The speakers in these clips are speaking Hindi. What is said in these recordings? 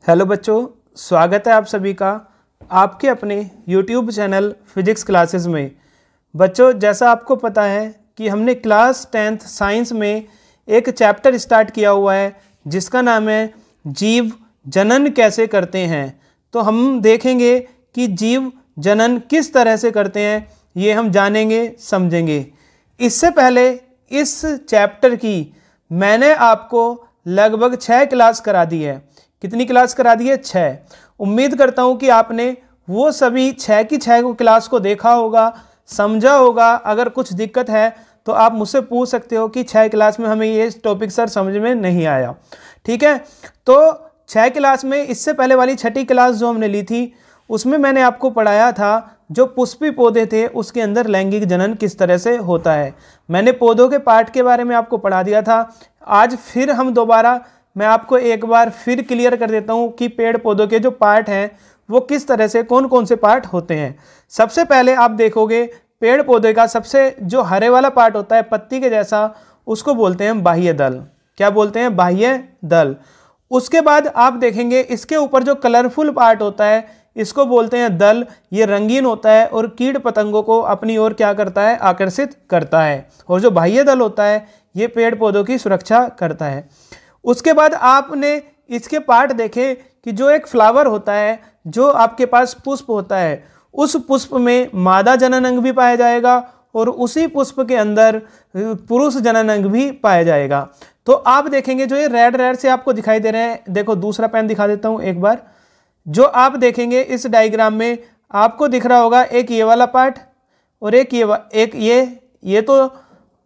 हेलो बच्चों, स्वागत है आप सभी का आपके अपने YouTube चैनल फिजिक्स क्लासेस में। बच्चों, जैसा आपको पता है कि हमने क्लास 10th साइंस में एक चैप्टर स्टार्ट किया हुआ है जिसका नाम है जीव जनन कैसे करते हैं। तो हम देखेंगे कि जीव जनन किस तरह से करते हैं, ये हम जानेंगे समझेंगे। इससे पहले इस चैप्टर की मैंने आपको लगभग 6 क्लास करा दी है। कितनी क्लास करा दी है? 6। उम्मीद करता हूँ कि आपने वो सभी 6 की 6 क्लास को देखा होगा, समझा होगा। अगर कुछ दिक्कत है तो आप मुझसे पूछ सकते हो कि 6 क्लास में हमें ये टॉपिक सर समझ में नहीं आया। ठीक है, तो 6 क्लास में इससे पहले वाली 6ठी क्लास जो हमने ली थी उसमें मैंने आपको पढ़ाया था जो पुष्पी पौधे थे उसके अंदर लैंगिक जनन किस तरह से होता है। मैंने पौधों के पार्ट के बारे में आपको पढ़ा दिया था। आज फिर हम दोबारा मैं आपको एक बार फिर क्लियर कर देता हूँ कि पेड़ पौधों के जो पार्ट हैं वो किस तरह से कौन कौन से पार्ट होते हैं। सबसे पहले आप देखोगे पेड़ पौधे का सबसे जो हरे वाला पार्ट होता है पत्ती के जैसा, उसको बोलते हैं बाह्य दल। क्या बोलते हैं? बाह्य दल। उसके बाद आप देखेंगे इसके ऊपर जो कलरफुल पार्ट होता है इसको बोलते हैं दल। ये रंगीन होता है और कीट पतंगों को अपनी ओर क्या करता है? आकर्षित करता है। और जो बाह्य दल होता है ये पेड़ पौधों की सुरक्षा करता है। उसके बाद आपने इसके पार्ट देखे कि जो एक फ्लावर होता है, जो आपके पास पुष्प होता है, उस पुष्प में मादा जनन अंग भी पाया जाएगा और उसी पुष्प के अंदर पुरुष जनन अंग भी पाया जाएगा। तो आप देखेंगे जो ये रेड रेड से आपको दिखाई दे रहे हैं, देखो दूसरा पेन दिखा देता हूं एक बार। जो आप देखेंगे इस डायग्राम में आपको दिख रहा होगा एक ये वाला पार्ट और एक ये तो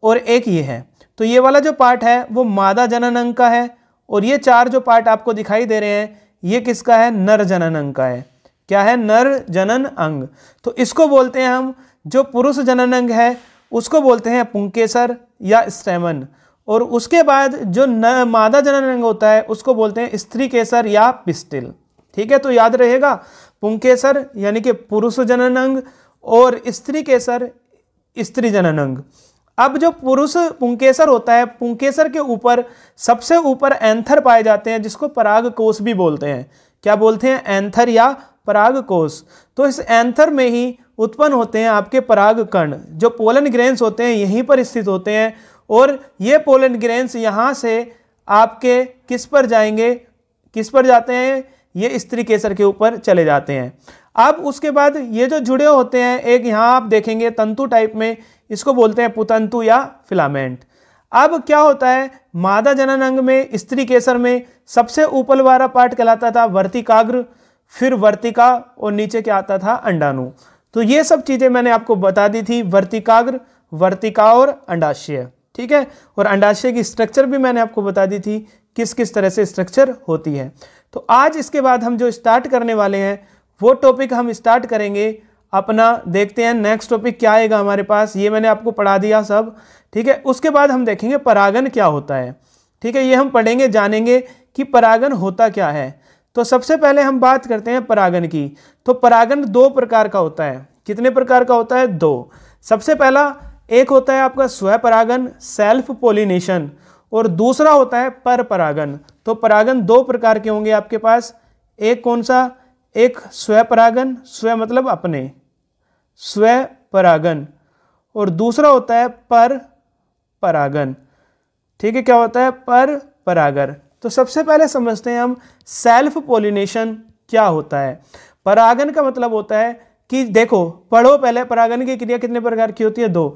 और एक ये है। तो ये वाला जो पार्ट है वो मादा जनन अंग का है और ये 4 जो पार्ट आपको दिखाई दे रहे हैं ये किसका है? नर जनन अंग का है। क्या है? नर जनन अंग। तो इसको बोलते हैं हम, जो पुरुष जनन अंग है उसको बोलते हैं पुंकेसर या स्टेमन। और उसके बाद जो मादा जनन अंग होता है उसको बोलते हैं स्त्री केसर या पिस्टिल। ठीक है, तो याद रहेगा पुंकेसर यानी कि पुरुष जनन अंग और स्त्री केसर स्त्री जनन अंग। अब जो पुरुष पुंकेसर होता है, पुंकेसर के ऊपर सबसे ऊपर एंथर पाए जाते हैं जिसको पराग कोष भी बोलते हैं। क्या बोलते हैं? एंथर या पराग कोष। तो इस एंथर में ही उत्पन्न होते हैं आपके पराग कण। जो पोलन ग्रेन्स होते हैं यहीं पर स्थित होते हैं और ये पोलन ग्रेन्स यहाँ से आपके किस पर जाएंगे? किस पर जाते हैं? ये स्त्री केसर के ऊपर चले जाते हैं। अब उसके बाद ये जो जुड़े होते हैं, एक यहाँ आप देखेंगे तंतु टाइप में, इसको बोलते हैं पुतंतु या फिलामेंट। अब क्या होता है? मादा जनन अंग में स्त्री केसर में सबसे ऊपर वाला पार्ट कहलाता था वर्तिकाग्र, फिर वर्तिका और नीचे क्या आता था? अंडाणु। तो ये सब चीजें मैंने आपको बता दी थी, वर्तिकाग्र, वर्तिका और अंडाशय। ठीक है, और अंडाशय की स्ट्रक्चर भी मैंने आपको बता दी थी किस किस तरह से स्ट्रक्चर होती है। तो आज इसके बाद हम जो स्टार्ट करने वाले हैं वो टॉपिक हम स्टार्ट करेंगे अपना। देखते हैं नेक्स्ट टॉपिक क्या आएगा हमारे पास। ये मैंने आपको पढ़ा दिया सब। ठीक है, उसके बाद हम देखेंगे परागन क्या होता है। ठीक है, ये हम पढ़ेंगे, जानेंगे कि परागन होता क्या है। तो सबसे पहले हम बात करते हैं परागन की। तो परागन 2 प्रकार का होता है। कितने प्रकार का होता है? 2। सबसे पहला एक होता है आपका स्वपरागन, सेल्फ पोलिनेशन, और दूसरा होता है पर परागन। तो परागन 2 प्रकार के होंगे आपके पास। एक कौन सा? एक स्वपरागन, स्व मतलब अपने, स्वपरागन, और दूसरा होता है पर परागन। ठीक है, क्या होता है? पर परागन। तो सबसे पहले समझते हैं हम सेल्फ पोलिनेशन क्या होता है। परागन का मतलब होता है कि देखो, पढ़ो पहले, परागन की क्रिया कितने प्रकार की होती है? 2।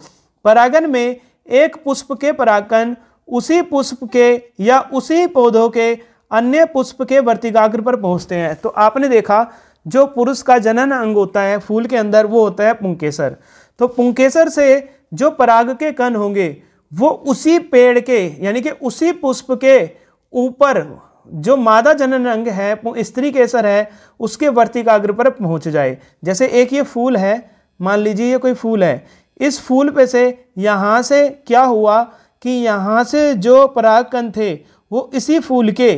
परागन में एक पुष्प के परागकण उसी पुष्प के या उसी पौधों के अन्य पुष्प के वर्तिकाग्र पर पहुंचते हैं। तो आपने देखा जो पुरुष का जनन अंग होता है फूल के अंदर वो होता है पुंकेसर। तो पुंकेसर से जो पराग के कण होंगे वो उसी पेड़ के यानी कि उसी पुष्प के ऊपर जो मादा जनन अंग है, स्त्री केसर है, उसके वर्तिकाग्र पर पहुंच जाए। जैसे एक ये फूल है, मान लीजिए ये कोई फूल है, इस फूल पे से यहाँ से क्या हुआ कि यहाँ से जो पराग कण थे वो इसी फूल के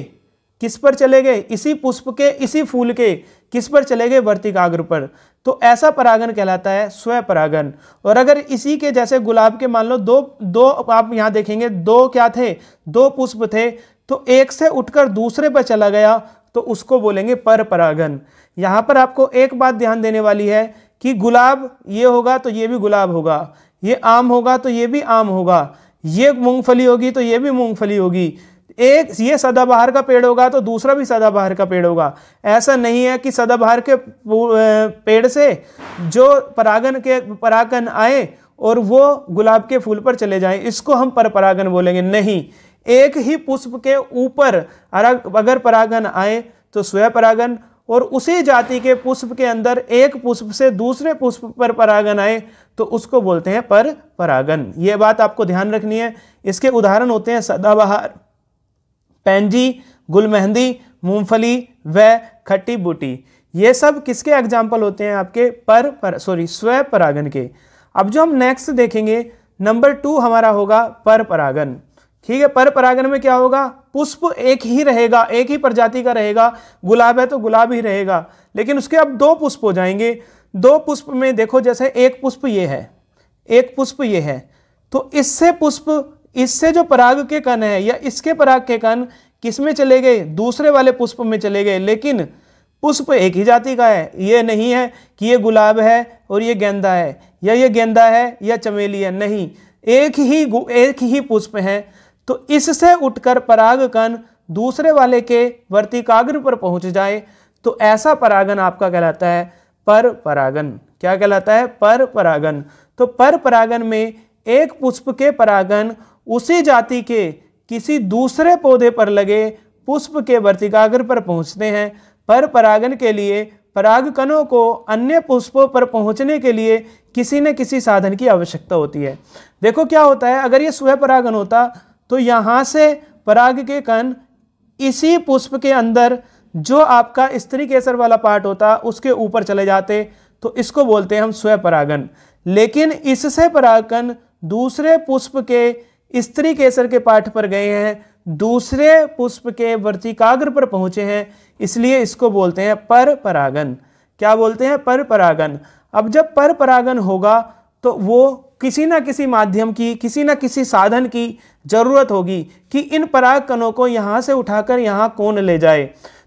किस पर चले गए? इसी पुष्प के, इसी फूल के किस पर चले गए? वर्तिकाग्र पर। तो ऐसा परागन कहलाता है स्वपरागन। और अगर इसी के जैसे गुलाब के मान लो दो आप यहाँ देखेंगे 2 क्या थे? 2 पुष्प थे, तो एक से उठकर दूसरे पर चला गया तो उसको बोलेंगे पर परागन। यहाँ पर आपको एक बात ध्यान देने वाली है कि गुलाब ये होगा तो ये भी गुलाब होगा, ये आम होगा तो ये भी आम होगा, ये मूंगफली होगी तो ये भी मूंगफली होगी, एक ये सदाबहार का पेड़ होगा तो दूसरा भी सदाबहार का पेड़ होगा। ऐसा नहीं है कि सदाबहार के पेड़ से जो परागन आए और वो गुलाब के फूल पर चले जाएं, इसको हम पर परागन बोलेंगे। नहीं, एक ही पुष्प के ऊपर अगर परागन आए तो स्वयं परागन, और उसी जाति के पुष्प के अंदर एक पुष्प से दूसरे पुष्प पर परागन आए तो उसको बोलते हैं पर परागन। ये बात आपको ध्यान रखनी है। इसके उदाहरण होते हैं सदाबहार, पैंजी, गुलमेहंदी, मूंगफली व खट्टी बूटी। ये सब किसके एग्जाम्पल होते हैं? आपके स्वयं परागन के। अब जो हम नेक्स्ट देखेंगे नंबर 2 हमारा होगा पर परागन। ठीक है, पर परागन में क्या होगा? पुष्प एक ही रहेगा, एक ही प्रजाति का रहेगा, गुलाब है तो गुलाब ही रहेगा, लेकिन उसके अब 2 पुष्प हो जाएंगे। 2 पुष्प में देखो, जैसे एक पुष्प ये है, एक पुष्प ये है, तो इससे जो पराग के कण है या इसके पराग के कण किस में चले गए? दूसरे वाले पुष्प में चले गए, लेकिन पुष्प एक ही जाति का है। ये नहीं है कि ये गुलाब है और ये गेंदा है, या ये गेंदा है या चमेली है, नहीं, एक ही पुष्प है। तो इससे उठकर पराग कण दूसरे वाले के वर्तिकाग्र पर पहुंच जाए तो ऐसा परागन आपका कहलाता है पर परागन। क्या कहलाता है? पर परागन। तो पर परागन में एक पुष्प के परागन उसी जाति के किसी दूसरे पौधे पर लगे पुष्प के वर्तिकाग्र पर पहुंचते हैं। पर परागन के लिए पराग कणों को अन्य पुष्पों पर पहुंचने के लिए किसी न किसी साधन की आवश्यकता होती है। देखो क्या होता है, अगर ये स्वयं परागन होता तो यहाँ से पराग के कण इसी पुष्प के अंदर जो आपका स्त्री केसर वाला पार्ट होता उसके ऊपर चले जाते, तो इसको बोलते हैं हम स्वयं परागन। लेकिन इससे परागकण दूसरे पुष्प के स्त्री केसर के पार्ट पर गए हैं, दूसरे पुष्प के वर्तिकाग्र पर पहुंचे हैं, इसलिए इसको बोलते हैं पर परागन। क्या बोलते हैं? पर परागन। अब जब पर परागन होगा तो वो किसी न किसी माध्यम की, किसी न किसी साधन की जरूरत होगी कि इन पराग कणों को यहाँ से उठाकर यहाँ कौन ले जाए।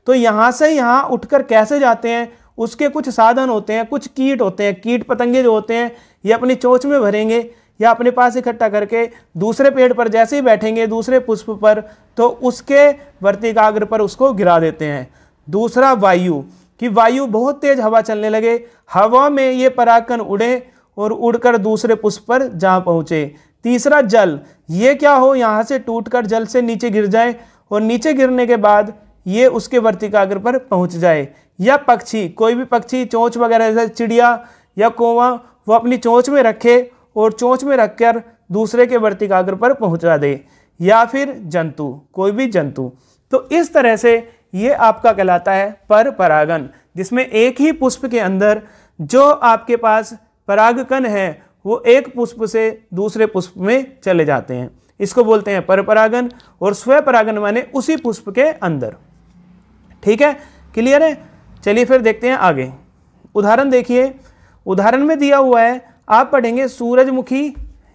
तो यहाँ से यहाँ उठकर कैसे जाते हैं, उसके कुछ साधन होते हैं, कुछ कीट होते हैं, कीट पतंगे जो होते हैं ये अपनी चोंच में भरेंगे या अपने पास इकट्ठा करके दूसरे पेड़ पर जैसे ही बैठेंगे दूसरे पुष्प पर तो उसके वर्तिकाग्र पर उसको गिरा देते हैं। दूसरा वायु, कि वायु बहुत तेज हवा चलने लगे, हवा में ये परागकण उड़े और उड़कर दूसरे पुष्प पर जा पहुँचे। तीसरा जल, ये क्या हो, यहाँ से टूटकर जल से नीचे गिर जाए और नीचे गिरने के बाद ये उसके वर्तिकाग्र पर पहुँच जाए। या पक्षी, कोई भी पक्षी चोंच वगैरह जैसे चिड़िया या कौवा वो अपनी चोंच में रखे और चोंच में रखकर दूसरे के वर्तिकाग्र पर पहुँचा दे। या फिर जंतु, कोई भी जंतु। तो इस तरह से ये आपका कहलाता है पर परागन, जिसमें एक ही पुष्प के अंदर जो आपके पास परागकण है वो एक पुष्प से दूसरे पुष्प में चले जाते हैं, इसको बोलते हैं पर परागन। और स्वयं परागन माने उसी पुष्प के अंदर। ठीक है, क्लियर है? चलिए फिर देखते हैं आगे। उदाहरण देखिए, उदाहरण में दिया हुआ है, आप पढ़ेंगे सूरजमुखी,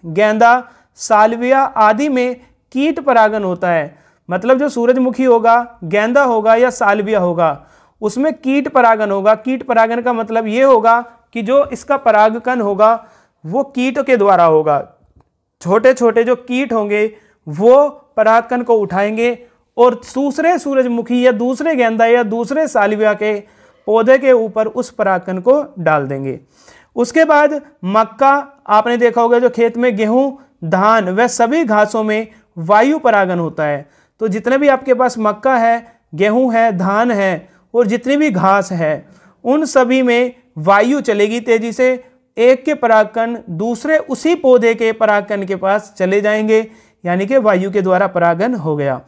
गेंदा, साल्विया आदि में कीट परागन होता है। मतलब जो सूरजमुखी होगा, गेंदा होगा या साल्विया होगा, उसमें कीट परागन होगा। कीट परागन का मतलब ये होगा कि जो इसका परागकण होगा वो कीट के द्वारा होगा। छोटे छोटे जो कीट होंगे वो परागकण को उठाएंगे और दूसरे सूरजमुखी या दूसरे गेंदा या दूसरे साल्विया के पौधे के ऊपर उस परागकण को डाल देंगे। उसके बाद मक्का, आपने देखा होगा जो खेत में गेहूं, धान व सभी घासों में वायु परागन होता है। तो जितने भी आपके पास मक्का है, गेहूं है, धान है और जितनी भी घास है, उन सभी में वायु चलेगी तेजी से। एक के परागकण दूसरे उसी पौधे के परागकण के पास चले जाएंगे, यानी कि वायु के द्वारा परागन हो गया।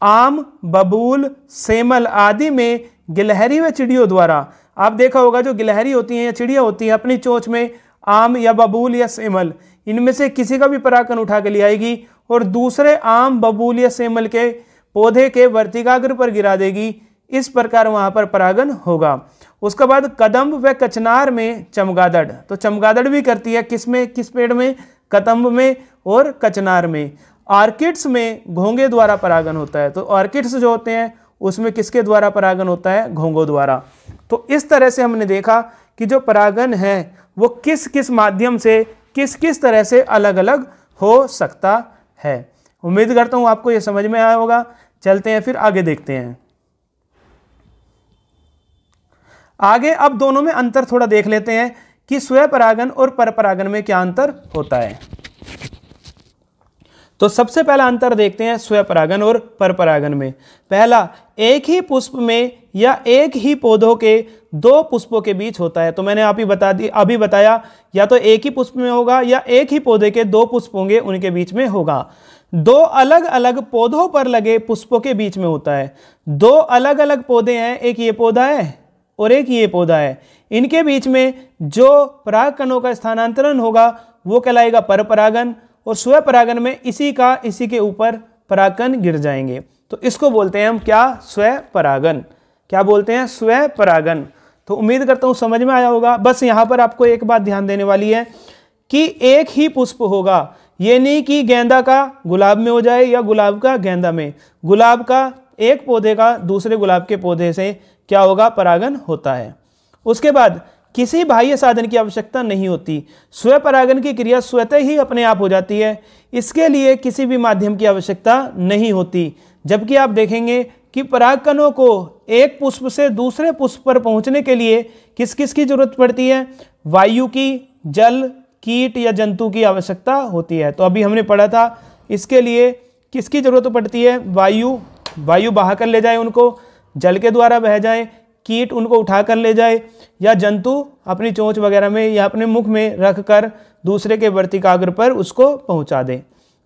आम, बबूल, सेमल आदि में गिलहरी व चिड़ियों द्वारा, आप देखा होगा जो गिलहरी होती हैं या चिड़िया होती हैं अपनी चोंच में आम या बबूल या सेमल, इनमें से किसी का भी परागकण उठा के ले आएगी और दूसरे आम, बबूल या सेमल के पौधे के वर्तिकाग्र पर गिरा देगी। इस प्रकार वहां पर परागन होगा। उसके बाद कदम्ब व कचनार में चमगादड़, तो चमगादड़ भी करती है किस में, किस पेड़ में, कदम्ब में और कचनार में। ऑर्किड्स में घोंगे द्वारा परागन होता है। तो ऑर्किड्स जो होते हैं उसमें किसके द्वारा परागन होता है? घोंघों द्वारा। तो इस तरह से हमने देखा कि जो परागन है वो किस किस माध्यम से, किस किस तरह से अलग अलग हो सकता है। उम्मीद करता हूँ आपको ये समझ में आया होगा। चलते हैं फिर आगे देखते हैं। आगे अब दोनों में अंतर थोड़ा देख लेते हैं कि स्वपरागन और परपरागन में क्या अंतर होता है। तो सबसे पहला अंतर देखते हैं स्वपरागन और परपरागन में। पहला, एक ही पुष्प में या एक ही पौधों के दो पुष्पों के बीच होता है। तो मैंने अभी बताया या तो एक ही पुष्प में होगा या एक ही पौधे के दो पुष्प होंगे, उनके बीच में होगा। दो अलग अलग पौधों पर लगे पुष्पों के बीच में होता है। दो अलग अलग पौधे हैं, एक ये पौधा है और एक ये पौधा है, इनके बीच में जो परागकणों का स्थानांतरण होगा वो कहलाएगा परपरागन, और स्वपरागन में इसी के ऊपर परागकण गिर जाएंगे। तो इसको बोलते हैं हम क्या? स्वपरागन। क्या बोलते हैं? स्वपरागन। तो उम्मीद करता हूं समझ में आया होगा। बस यहां पर आपको एक बात ध्यान देने वाली है कि एक ही पुष्प होगा, ये नहीं कि गेंदा का गुलाब में हो जाए या गुलाब का गेंदा में। गुलाब का एक पौधे का दूसरे गुलाब के पौधे से क्या होगा? परागन होता है। उसके बाद किसी बाह्य साधन की आवश्यकता नहीं होती। स्वपरागन की क्रिया स्वतः ही अपने आप हो जाती है, इसके लिए किसी भी माध्यम की आवश्यकता नहीं होती। जबकि आप देखेंगे कि परागकणों को एक पुष्प से दूसरे पुष्प पर पहुंचने के लिए किस किस की जरूरत पड़ती है? वायु की, जल, कीट या जंतु की आवश्यकता होती है। तो अभी हमने पढ़ा था इसके लिए किसकी जरूरत पड़ती है? वायु बहा कर ले जाए उनको, जल के द्वारा बह जाए, कीट उनको उठा कर ले जाए, या जंतु अपनी चोंच वगैरह में या अपने मुख में रखकर दूसरे के वर्तिकाग्र पर उसको पहुंचा दे।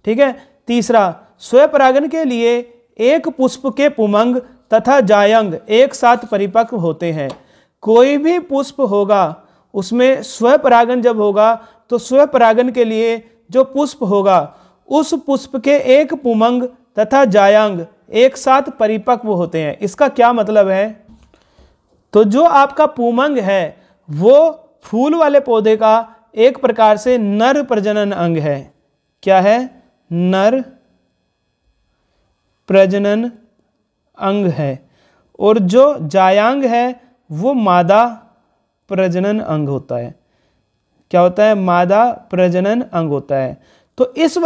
ठीक है। तीसरा, स्वपरागन के लिए एक पुष्प के पुमंग तथा जायंग एक साथ परिपक्व होते हैं। कोई भी पुष्प होगा उसमें स्वपरागन जब होगा तो स्वपरागन के लिए जो पुष्प होगा उस पुष्प के एक पुमंग तथा जायांग एक साथ परिपक्व होते हैं। इसका क्या मतलब है? तो जो आपका पुमंग है वो फूल वाले पौधे का एक प्रकार से नर प्रजनन अंग है। क्या है? नर प्रजनन अंग है। और जो जायांग है वो मादा प्रजनन अंग होता है। क्या होता है? मादा प्रजनन अंग होता है। तो इस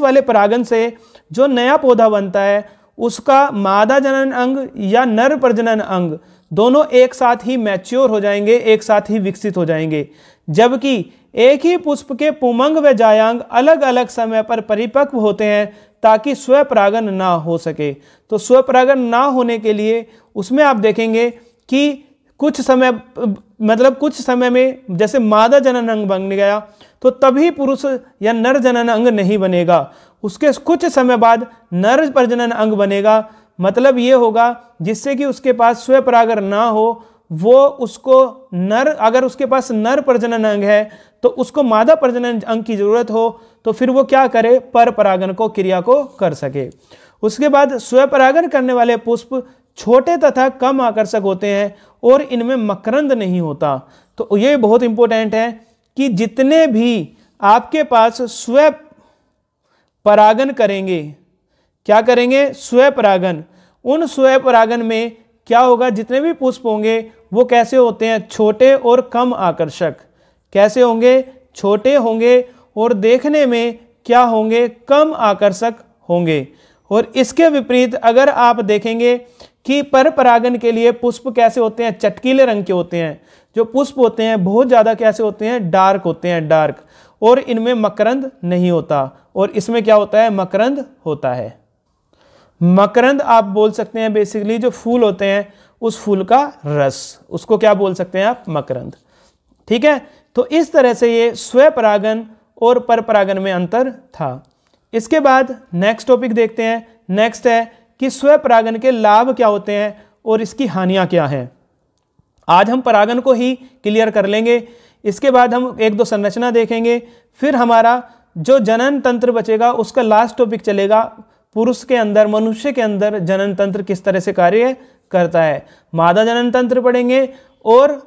वाले परागन से जो नया पौधा बनता है उसका मादा जनन अंग या नर प्रजनन अंग दोनों एक साथ ही मैच्योर हो जाएंगे, एक साथ ही विकसित हो जाएंगे। जबकि एक ही पुष्प के पुमंग व जायांग अलग अलग समय पर परिपक्व होते हैं ताकि स्वपरागन ना हो सके। तो स्वपरागन ना होने के लिए उसमें आप देखेंगे कि कुछ समय में जैसे मादा जनन अंग बन गया तो तभी पुरुष या नर जनन अंग नहीं बनेगा, उसके कुछ समय बाद नर प्रजनन अंग बनेगा। मतलब ये होगा जिससे कि उसके पास स्वपरागन ना हो वो उसको अगर उसके पास नर प्रजनन अंग है तो उसको मादा प्रजनन अंग की जरूरत हो तो फिर वो क्या करे? परपरागन को क्रिया को कर सके। उसके बाद स्वपरागन करने वाले पुष्प छोटे तथा कम आकर्षक होते हैं और इनमें मकरंद नहीं होता। तो ये बहुत इंपॉर्टेंट है कि जितने भी आपके पास स्वपरागन करेंगे, क्या करेंगे? स्वपरागन। उन स्वपरागन में क्या होगा? जितने भी पुष्प होंगे वो कैसे होते हैं? छोटे और कम आकर्षक। कैसे होंगे? छोटे होंगे और देखने में क्या होंगे? कम आकर्षक होंगे। और इसके विपरीत अगर आप देखेंगे कि परपरागन के लिए पुष्प कैसे होते हैं? चटकीले रंग के होते हैं। जो पुष्प होते हैं बहुत ज़्यादा कैसे होते हैं? डार्क होते हैं, डार्क। और इनमें मकरंद नहीं होता। और इसमें क्या होता है? मकरंद होता है। मकरंद आप बोल सकते हैं बेसिकली जो फूल होते हैं उस फूल का रस, उसको क्या बोल सकते हैं आप? मकरंद। ठीक है। तो इस तरह से ये स्वपरागन और परपरागन में अंतर था। इसके बाद नेक्स्ट टॉपिक देखते हैं। नेक्स्ट है कि स्वपरागन के लाभ क्या होते हैं और इसकी हानियां क्या हैं। आज हम परागन को ही क्लियर कर लेंगे, इसके बाद हम एक दो संरचना देखेंगे, फिर हमारा जो जनन तंत्र बचेगा उसका लास्ट टॉपिक चलेगा पुरुष के अंदर, मनुष्य के अंदर जनन तंत्र किस तरह से कार्य करता है। मादा जनन तंत्र पढ़ेंगे और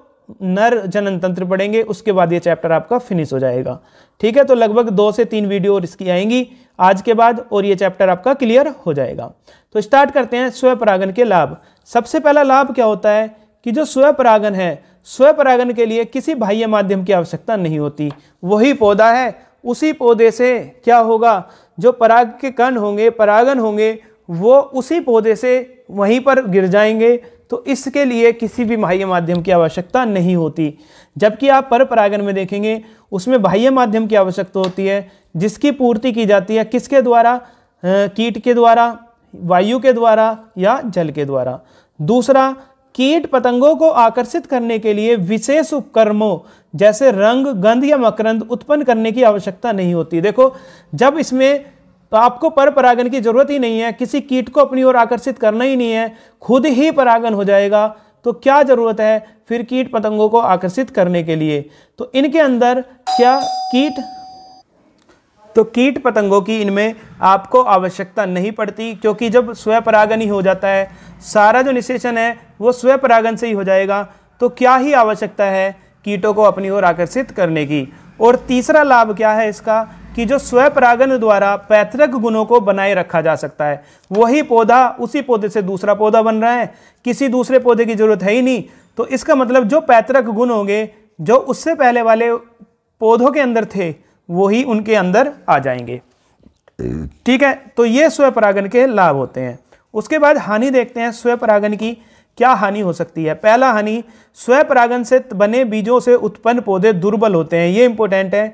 नर जनन तंत्र पढ़ेंगे, उसके बाद ये चैप्टर आपका फिनिश हो जाएगा। ठीक है। तो लगभग 2 से 3 वीडियो और इसकी आएंगी। आज के बाद और ये चैप्टर आपका क्लियर हो जाएगा। तो स्टार्ट करते हैं स्वपरागन के लाभ। सबसे पहला लाभ क्या होता है कि जो स्वपरागन है, स्वपरागन के लिए किसी बाह्य माध्यम की आवश्यकता नहीं होती। वही पौधा है, उसी पौधे से क्या होगा, जो पराग के कण होंगे, परागन होंगे, वो उसी पौधे से वहीं पर गिर जाएंगे। तो इसके लिए किसी भी बाह्य माध्यम की आवश्यकता नहीं होती। जबकि आप पर परागन में देखेंगे उसमें बाह्य माध्यम की आवश्यकता होती है, जिसकी पूर्ति की जाती है किसके द्वारा, कीट के द्वारा, वायु के द्वारा या जल के द्वारा। दूसरा, कीट पतंगों को आकर्षित करने के लिए विशेष उपकरणों जैसे रंग, गंध या मकरंद उत्पन्न करने की आवश्यकता नहीं होती। देखो, जब इसमें तो आपको पर परागन की जरूरत ही नहीं है, किसी कीट को अपनी ओर आकर्षित करना ही नहीं है, खुद ही परागन हो जाएगा। तो क्या जरूरत है फिर कीट पतंगों को आकर्षित करने के लिए। तो इनके अंदर क्या कीट पतंगों की इनमें आपको आवश्यकता नहीं पड़ती, क्योंकि जब स्वपरागन ही हो जाता है, सारा जो निषेचन है वो स्वपरागन से ही हो जाएगा। तो क्या ही आवश्यकता है कीटों को अपनी ओर आकर्षित करने की। और तीसरा लाभ क्या है इसका कि जो स्वपरागन द्वारा पैतृक गुणों को बनाए रखा जा सकता है। वही पौधा, उसी पौधे से दूसरा पौधा बन रहा है, किसी दूसरे पौधे की जरूरत है ही नहीं। तो इसका मतलब जो पैतृक गुण होंगे जो उससे पहले वाले पौधों के अंदर थे, वही उनके अंदर आ जाएंगे। ठीक है, तो ये स्वपरागन के लाभ होते हैं। उसके बाद हानि देखते हैं, स्वपरागन की क्या हानि हो सकती है। पहला हानि, स्वपरागन से बने बीजों से उत्पन्न पौधे दुर्बल होते हैं। ये इंपॉर्टेंट है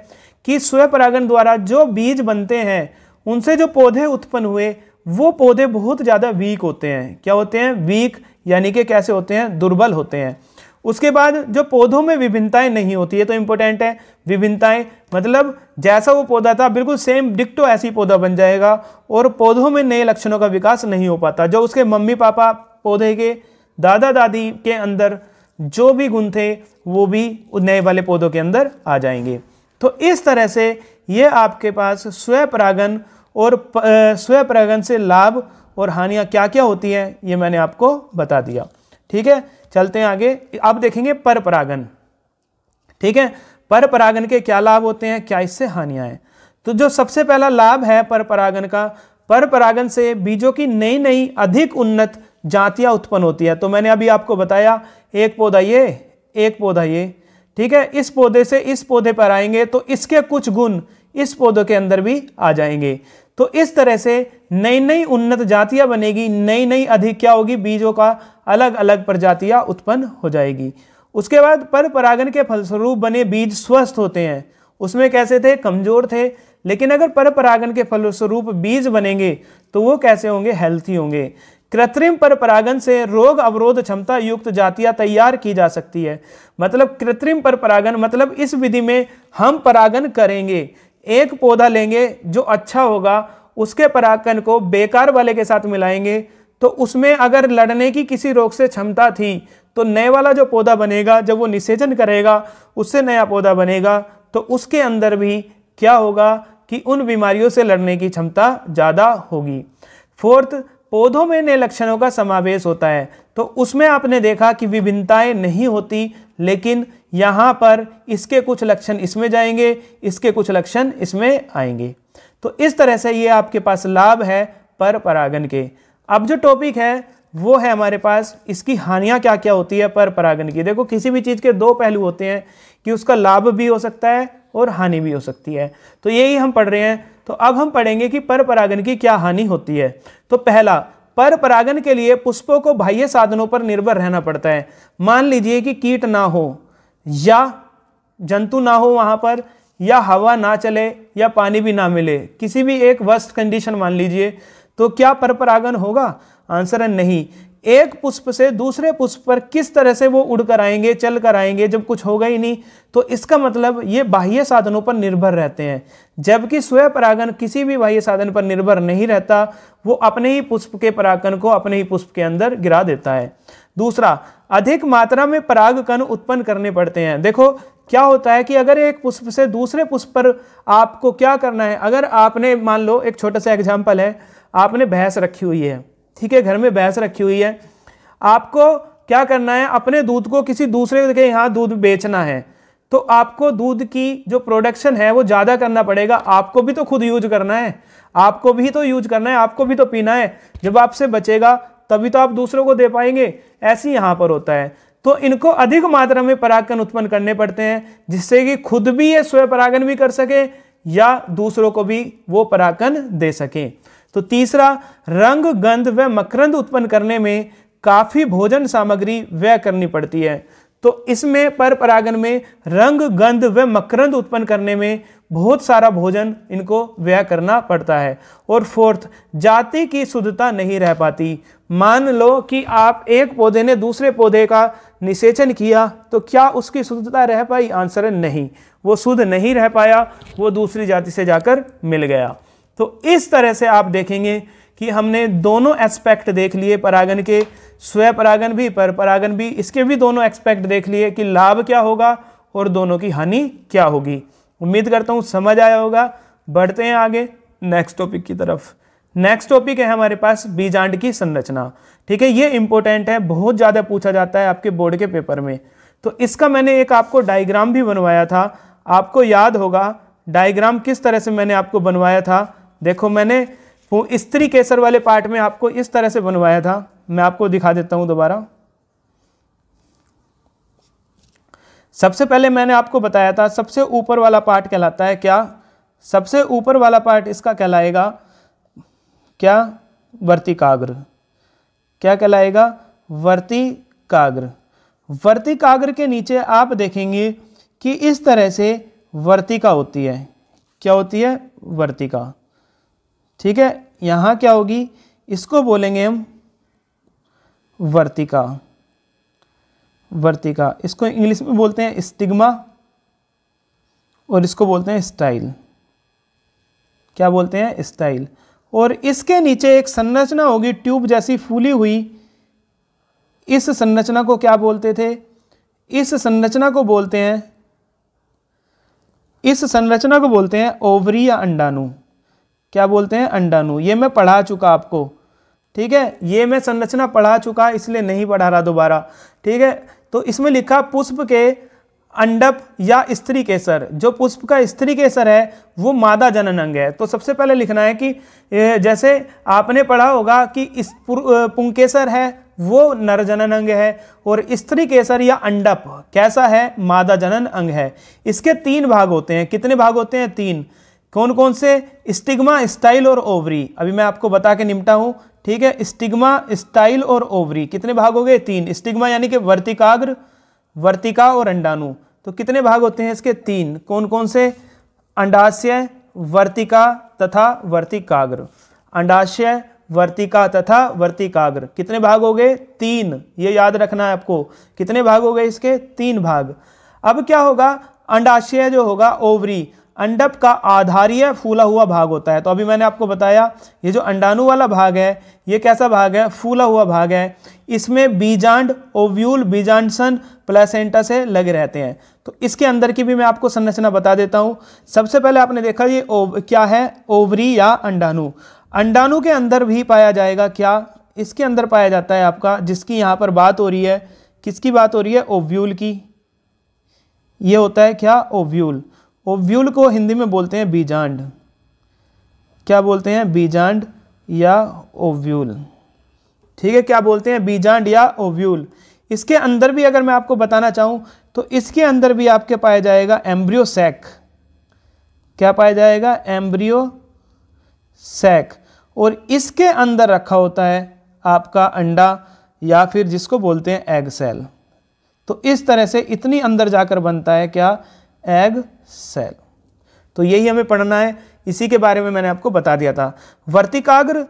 कि स्वपरागन द्वारा जो बीज बनते हैं उनसे जो पौधे उत्पन्न हुए वो पौधे बहुत ज़्यादा वीक होते हैं। क्या होते हैं? वीक, यानी कि कैसे होते हैं? दुर्बल होते हैं। उसके बाद जो पौधों में विभिन्नताएं नहीं होती है, तो इंपॉर्टेंट है विभिन्नताएं, मतलब जैसा वो पौधा था बिल्कुल सेम डिक्टो ऐसी पौधा बन जाएगा और पौधों में नए लक्षणों का विकास नहीं हो पाता। जो उसके मम्मी पापा पौधे के, दादा दादी के अंदर जो भी गुण थे वो भी नए वाले पौधों के अंदर आ जाएंगे। तो इस तरह से ये आपके पास स्वपरागन और स्वपरागन से लाभ और हानियां क्या क्या होती हैं ये मैंने आपको बता दिया। ठीक है, चलते हैं आगे। अब देखेंगे पर परागन। ठीक है, पर परागन के क्या लाभ होते हैं, क्या इससे हानियां हैं। तो जो सबसे पहला लाभ है पर परागन का, पर परागन से बीजों की नई नई अधिक उन्नत जातियां उत्पन्न होती है। तो मैंने अभी आपको बताया, एक पौधा ये, एक पौधा ये, ठीक है, इस पौधे से इस पौधे पर आएंगे तो इसके कुछ गुण इस पौधे के अंदर भी आ जाएंगे। तो इस तरह से नई नई उन्नत जातियां बनेगी, नई नई अधिक क्या होगी, बीजों का अलग अलग प्रजातियां उत्पन्न हो जाएगी। उसके बाद पर परागन के फलस्वरूप बने बीज स्वस्थ होते हैं। उसमें कैसे थे? कमजोर थे। लेकिन अगर पर परागन के फलस्वरूप बीज बनेंगे तो वो कैसे होंगे? हेल्थी होंगे। कृत्रिम पर परागन से रोग अवरोध क्षमता युक्त जातियां तैयार की जा सकती है। मतलब कृत्रिम पर परागन मतलब इस विधि में हम परागन करेंगे, एक पौधा लेंगे जो अच्छा होगा, उसके परागन को बेकार वाले के साथ मिलाएंगे, तो उसमें अगर लड़ने की किसी रोग से क्षमता थी तो नए वाला जो पौधा बनेगा, जब वो निषेचन करेगा उससे नया पौधा बनेगा, तो उसके अंदर भी क्या होगा कि उन बीमारियों से लड़ने की क्षमता ज़्यादा होगी। फोर्थ, पौधों में नए लक्षणों का समावेश होता है। तो उसमें आपने देखा कि विभिन्नताएं नहीं होती, लेकिन यहाँ पर इसके कुछ लक्षण इसमें जाएंगे, इसके कुछ लक्षण इसमें आएंगे। तो इस तरह से ये आपके पास लाभ है पर परागन के। अब जो टॉपिक है वो है हमारे पास इसकी हानियां क्या क्या होती है पर परागन की। देखो, किसी भी चीज़ के दो पहलू होते हैं कि उसका लाभ भी हो सकता है और हानि भी हो सकती है। तो यही हम पढ़ रहे हैं। तो अब हम पढ़ेंगे कि पर परागन की क्या हानि होती है। तो पहला, पर परागन के लिए पुष्पों को बाह्य साधनों पर निर्भर रहना पड़ता है। मान लीजिए कि कीट ना हो या जंतु ना हो वहां पर, या हवा ना चले या पानी भी ना मिले, किसी भी एक वर्स्ट कंडीशन मान लीजिए, तो क्या पर परागन होगा? आंसर है नहीं। एक पुष्प से दूसरे पुष्प पर किस तरह से वो उड़ कर आएंगे, चल कर आएंगे, जब कुछ होगा ही नहीं। तो इसका मतलब ये बाह्य साधनों पर निर्भर रहते हैं, जबकि स्वपरागन किसी भी बाह्य साधन पर निर्भर नहीं रहता, वो अपने ही पुष्प के परागकण को अपने ही पुष्प के अंदर गिरा देता है। दूसरा, अधिक मात्रा में परागकण उत्पन्न करने पड़ते हैं। देखो क्या होता है कि अगर एक पुष्प से दूसरे पुष्प पर आपको क्या करना है, अगर आपने मान लो एक छोटा सा एग्जाम्पल है, आपने भैंस रखी हुई है, ठीक है, घर में भैंस रखी हुई है, आपको क्या करना है, अपने दूध को किसी दूसरे के यहाँ दूध बेचना है। तो आपको दूध की जो प्रोडक्शन है वो ज़्यादा करना पड़ेगा। आपको भी तो खुद यूज करना है, आपको भी तो यूज करना है, आपको भी तो पीना है। जब आपसे बचेगा तभी तो आप दूसरों को दे पाएंगे। ऐसे यहाँ पर होता है। तो इनको अधिक मात्रा में परागकण उत्पन्न करने पड़ते हैं, जिससे कि खुद भी ये स्वयं परागन भी कर सके या दूसरों को भी वो परागकण दे सके। तो तीसरा, रंग, गंध व मकरंद उत्पन्न करने में काफी भोजन सामग्री व्यय करनी पड़ती है। तो इसमें पर परागन में रंग, गंध व मकरंद उत्पन्न करने में बहुत सारा भोजन इनको व्यय करना पड़ता है। और फोर्थ, जाति की शुद्धता नहीं रह पाती। मान लो कि आप एक पौधे ने दूसरे पौधे का निषेचन किया, तो क्या उसकी शुद्धता रह पाई? आंसर है नहीं, वो शुद्ध नहीं रह पाया, वो दूसरी जाति से जाकर मिल गया। तो इस तरह से आप देखेंगे कि हमने दोनों एस्पेक्ट देख लिए परागन के, स्वयं परागन भी, पर परागन भी, इसके भी दोनों एस्पेक्ट देख लिए कि लाभ क्या होगा और दोनों की हानि क्या होगी। उम्मीद करता हूँ समझ आया होगा। बढ़ते हैं आगे नेक्स्ट टॉपिक की तरफ। नेक्स्ट टॉपिक है हमारे पास बीजांड की संरचना। ठीक है, ये इंपॉर्टेंट है, बहुत ज़्यादा पूछा जाता है आपके बोर्ड के पेपर में। तो इसका मैंने एक आपको डायग्राम भी बनवाया था, आपको याद होगा डायग्राम किस तरह से मैंने आपको बनवाया था। देखो, मैंने स्त्री केसर वाले पार्ट में आपको इस तरह से बनवाया था। मैं आपको दिखा देता हूं दोबारा। सबसे पहले मैंने आपको बताया था सबसे ऊपर वाला पार्ट कहलाता है क्या? सबसे ऊपर वाला पार्ट इसका कहलाएगा क्या? वर्तिकाग्र। क्या कहलाएगा? वर्तिकाग्र। वर्तिकाग्र के नीचे आप देखेंगे कि इस तरह से वर्तिका होती है। क्या होती है? वर्तिका। ठीक है, यहां क्या होगी? इसको बोलेंगे हम वर्तिका। वर्तिका, इसको इंग्लिश में बोलते हैं स्टिग्मा और इसको बोलते हैं स्टाइल। क्या बोलते हैं? स्टाइल। और इसके नीचे एक संरचना होगी ट्यूब जैसी फूली हुई। इस संरचना को क्या बोलते थे? इस संरचना को बोलते हैं, इस संरचना को बोलते हैं ओवरी या अंडाणु। क्या बोलते हैं? अंडाणु। ये मैं पढ़ा चुका आपको। ठीक है, ये मैं संरचना पढ़ा चुका, इसलिए नहीं पढ़ा रहा दोबारा। ठीक है, तो इसमें लिखा पुष्प के अंडप या स्त्री केसर। जो पुष्प का स्त्री केसर है वो मादा जनन अंग है। तो सबसे पहले लिखना है कि जैसे आपने पढ़ा होगा कि इस पुंकेसर है वो नर जनन अंग है, और स्त्री केसर या अंडप कैसा है? मादा जनन अंग है। इसके 3 भाग होते हैं। कितने भाग होते हैं? 3। कौन कौन से? स्टिग्मा, स्टाइल और ओवरी। अभी मैं आपको बता के निपटा हूं। ठीक है, स्टिग्मा, स्टाइल और ओवरी कितने भाग हो गए? 3। स्टिग्मा यानी कि वर्तिकाग्र, वर्तिका और अंडाणु। तो कितने भाग होते हैं इसके? 3। कौन कौन से? अंडाशय, वर्तिका तथा वर्तिकाग्र। अंडाशय, वर्तिका तथा वर्तिकाग्र। कितने भाग हो गए? 3। ये याद रखना है आपको। कितने भाग हो गए इसके? 3 भाग। अब क्या होगा? अंडाशय जो होगा, ओवरी, अंडप का आधारीय फूला हुआ भाग होता है। तो अभी मैंने आपको बताया ये जो अंडाणु वाला भाग है ये कैसा भाग है? फूला हुआ भाग है। इसमें बीजांड, ओव्यूल, बीजांडसन, प्लेसेंटा से लगे रहते हैं। तो इसके अंदर की भी मैं आपको संरचना बता देता हूं। सबसे पहले आपने देखा ये क्या है? ओवरी या अंडाणु। अंडाणु के अंदर भी पाया जाएगा क्या? इसके अंदर पाया जाता है आपका, जिसकी यहाँ पर बात हो रही है, किसकी बात हो रही है? ओव्यूल की। ये होता है क्या? ओव्यूल। ओव्यूल को हिंदी में बोलते हैं बीजांड। क्या बोलते हैं? बीजांड या ओव्यूल। ठीक है, क्या बोलते हैं? बीजांड या ओव्यूल। इसके अंदर भी अगर मैं आपको बताना चाहूं तो इसके अंदर भी आपके पाया जाएगा एम्ब्रियो सैक। क्या पाया जाएगा? Embryo sac. और इसके अंदर रखा होता है आपका अंडा या फिर जिसको बोलते हैं एग सेल। तो इस तरह से इतनी अंदर जाकर बनता है क्या? Egg cell. तो यही हमें पढ़ना है, इसी के बारे में मैंने आपको बता दिया था। वर्तिकाग्र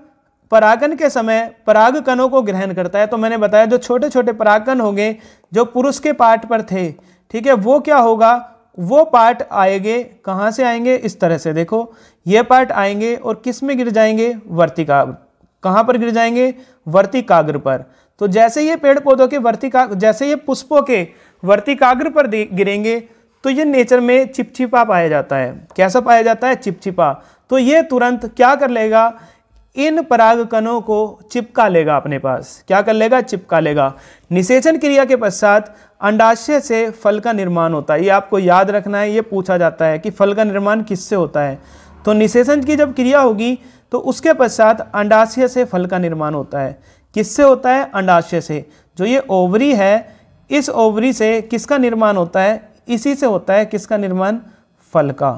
परागन के समय पराग कणों को ग्रहण करता है। तो मैंने बताया जो छोटे छोटे परागकण होंगे जो पुरुष के पार्ट पर थे, ठीक है, वो क्या होगा? वो पार्ट आएंगे, कहाँ से आएंगे? इस तरह से देखो, ये पार्ट आएंगे और किस में गिर जाएंगे? वर्तिकाग्र। कहाँ पर गिर जाएंगे? वर्तिकाग्र पर। तो जैसे ये पेड़ पौधों के जैसे ये पुष्पों के वर्तिकाग्र पर गिरेंगे तो ये नेचर में चिपचिपा पाया जाता है। कैसा पाया जाता है? चिपचिपा। तो ये तुरंत क्या कर लेगा? इन परागकणों को चिपका लेगा अपने पास। क्या कर लेगा? चिपका लेगा। निषेचन क्रिया के पश्चात अंडाशय से फल का निर्माण होता है। ये आपको याद रखना है, ये पूछा जाता है कि फल का निर्माण किससे होता है। तो निषेचन की जब क्रिया होगी तो उसके पश्चात अंडाशय से फल का निर्माण होता है। किससे होता है? अंडाशय से। जो ये ओवरी है, इस ओवरी से किसका निर्माण होता है? इसी से होता है किसका निर्माण? फल का।